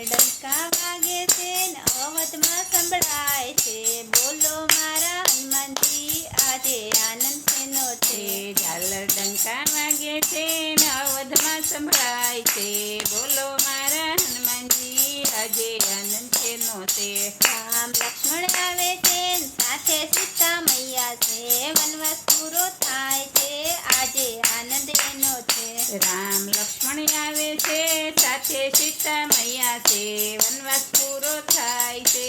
ડંકા વાગે છે ને અવધમાં સંભળાય છે, બોલો મારા હનુમાનજી આજે આનંદ શેનો છે. ઝાલર ડંકા વાગે છે ને અવધમાં સંભળાય છે, બોલો મારા હનુમાનજી આજે આનંદ શેનો છે. રામ લક્ષ્મણ આવે છે ને સાથે સીતા મૈયા છે, વનવાસ પૂરો થાય છે આજે આનંદ એનો છે. રામ લક્ષ્મણ આવે છે સાથે સીતા મૈયા છે, વનવાસ પૂરો થાય છે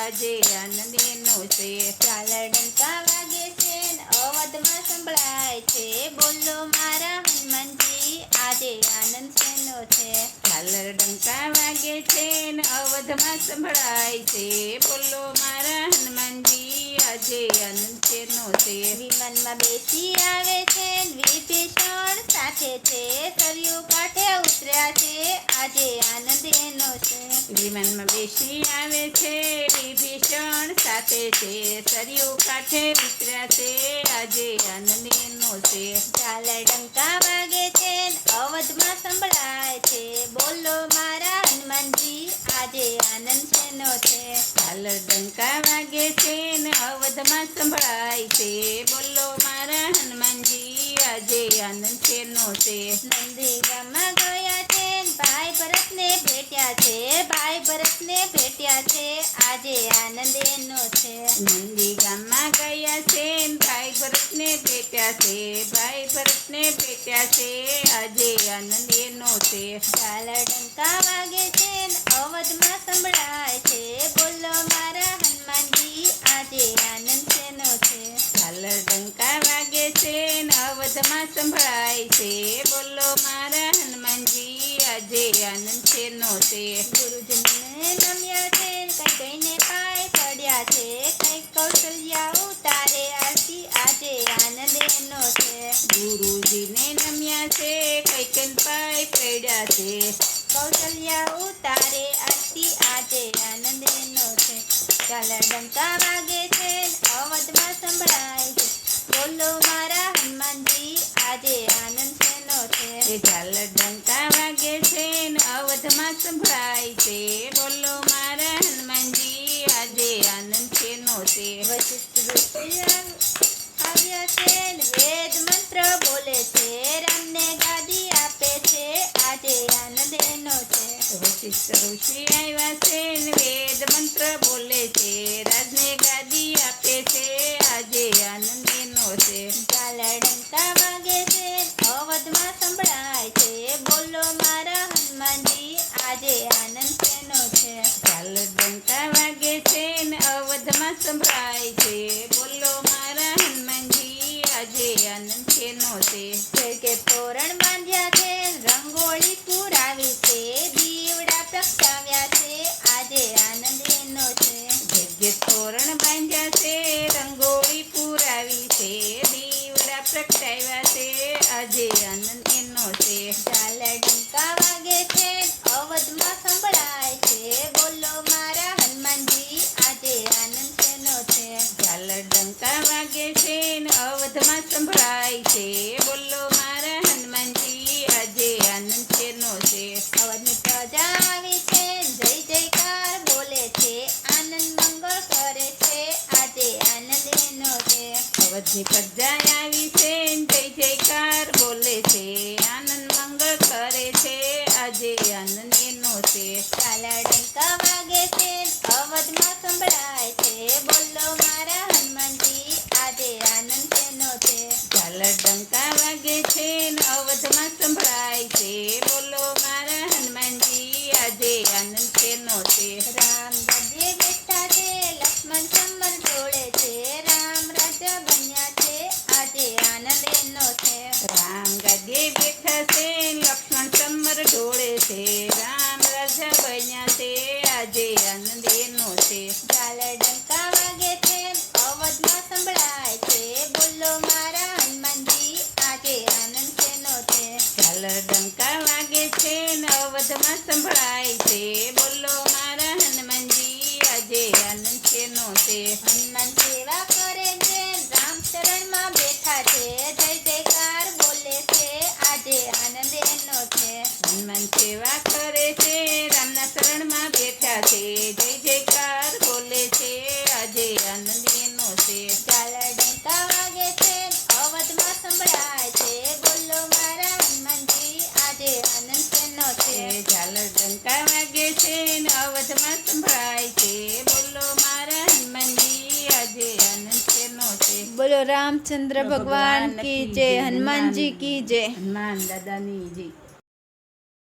આજે આનંદ એનો છે. ઝાલર ડંકા વાગે છે ને અવધમાં સંભળાય છે, બોલો મારા હનુમાનજી આજે આનંદ શેનો છે. ઝાલર ડંકા વાગે છે ને અવધમાં સંભળાય છે, બોલો મારા હનુમાનજી આજે આનંદ શેનો છે. વિમાનમાં બેસી આવે છે ને વિભીષણ સાથે છે, સરયુ કાંઠે ઉતર્યા છે આજે આનંદ એનો છે. વિમાનમાં બેસી આવે છે વિભીષણ સાથે છે, સરયુ કાંઠે ઉતર્યા છે આજે આનંદ એનો છે. ઝાલર ડંકા વાગે છે ને અવધમાં સંભળાય છે, બોલો મારા હનુમાનજી આજે આનંદ શેનો છે. ઝાલર ડંકા વાગે છે ને અવધમાં સંભળાય છે, બોલો મારા હનુમાનજી આજે આનંદ શેનો છે. નંદી ગામમાં ગયા છે ને ભાઈ ભરતને ભેટ્યા છે, ભાઈ ભરતને ભેટ્યા છે આજે આનંદ એનો છે. નંદી ગામમાં ગયા છે ને ભાઈ ભરતને ભેટ્યા છે, ભાઈ ભરતને ભેટ્યા છે આજે આનંદ એનો છે. ઝાલર ડંકા વાગે છે ને અવધમાં સંભળાય છે, બોલો મારા હનુમાનજી આજે આનંદ શેનો છે. ઝાલર ડંકા વાગે છે ને અવધમાં સંભળાય છે, બોલો મારા હનુમાનજી આજે આનંદ શેનો છે. ગુરુજનને નમ્યા છે કઈ કઈને પાય પડ્યા છે, કઈ કૌશલ્યા ઉતારે આરતી આજે આનંદ એનો છે. ગુરુજીને નમ્યા છે કઈ કઈ પાય પડ્યા છે, કૌશલ્યા ઉતારે આરતી આજે આનંદ એનો છે. ઝાલર ડંકા વાગે છે અવધમાં સંભળાય છે, બોલો મારા હનુમાનજી આજે આનંદ શેનો છે. ઝાલર ડંકા વાગે છે ને અવધમાં સંભળાય છે, બોલો મારા હનુમાનજી આજે આનંદ શેનો છે. વશિષ્ઠ ઋષિ આવ્યા છે ને વેદ મંત્ર બોલે છે, રામને ગાદી આપે છે આજે આનંદ એનો છે. વશિષ્ઠ ઋષિ આવ્યા છે ને વેદ મંત્ર બોલે છે, રાજને ગાદી આપે છે આજે આનંદ એનો છે. ઝાલર ડંકા વાગે છે અવધમાં સંભળાય છે, બોલો મારા હનુમાનજી આજે આનંદ શેનો છે. ઝાલર ડંકા વાગે છે ને અવધમાં સંભળાય છે, બોલો મારા હનુમાનજી આજે આનંદ શેનો છે. કે તોરણ બાંધ્યા છે રંગોળી પુરાવી છે, દીવડા પ્રગટાવ્યા છે આજે આનંદ એનો છે. જગ્યે તોરણ બાંધ્યા છે રંગોળી પુરાવી છે, દીવડા પ્રગટાવ્યા છે આજે આનંદ એનો છે. ઝાલર ડંકા વાગે છે અવધમાં સંભળાય છે, બોલો મારા હનુમાનજી આજે આનંદ શેનો છે. ઝાલર ડંકા વાગે છે ને અવધમાં સંભળાય છે, બોલો મારા હનુમાનજી આજે આનંદ શેનો છે. અવધની પ્રજા આવી છે જય જયકાર બોલે છે, આનંદ મંગળ કરે છે આજે આનંદ એનો છે. અવધની પ્રજા આવી છે જય જયકાર બોલે છે, આનંદ મંગળ કરે છે આજે આનંદ એનો છે. ઝાલર ડંકા વાગે છે અવધમાં સંભળાય છે, બોલો મારા હનુમાનજી આજે આનંદ શેનો છે. ઝાલર ડંકા વાગે છે ને અવધમાં સંભળાય છે, બોલો મારા હનુમાનજી આજે આનંદ શેનો છે. રામ ગદ્દે બેઠા છે લક્ષ્મણ સમર જોડે છે, રામ રાજા બન્યા છે આજે આનંદ એનો છે. રામ ગાદીએ બેઠા છે લક્ષ્મણ સમર ઢોળે છે, રામ રાજા બન્યા છે આજે આનંદ એનો છે. ઝાલર ડંકા વાગે છે અવધમાં સંભળાય છે, બોલો મારા હનુમાનજી આજે આનંદ શેનો છે. ઝાલર ડંકા વાગે છે ને અવધમાં સંભળાય છે, બોલો મારા હનુમાનજી આજે આનંદ શેનો છે. હનુમાન સેવા કરે છે રામ ચરણમાં બેઠા છે, જય જયકાર બોલે છે આજે આનંદ એનો છે. હનુમાન સેવા કરે છે રામના શરણ રણમાં બેઠા છે, જય જયકાર બોલે છે, આજે આનંદ એનો છે. ચાલ ડંકા વાગે છે અવધમાં સંભળાય છે, બોલો મારા હનુમાનજી આજે આનંદ શેનો છે. ઝાલર ડંકા વાગે છે ને અવધમાં સંભળાય છે, બોલો મારા હનુમાનજી આજે આનંદ શેનો છે. બોલો રામચંદ્ર ભગવાન કી જય, હનુમાનજી કી જય. હનુમાન દાદાની જય.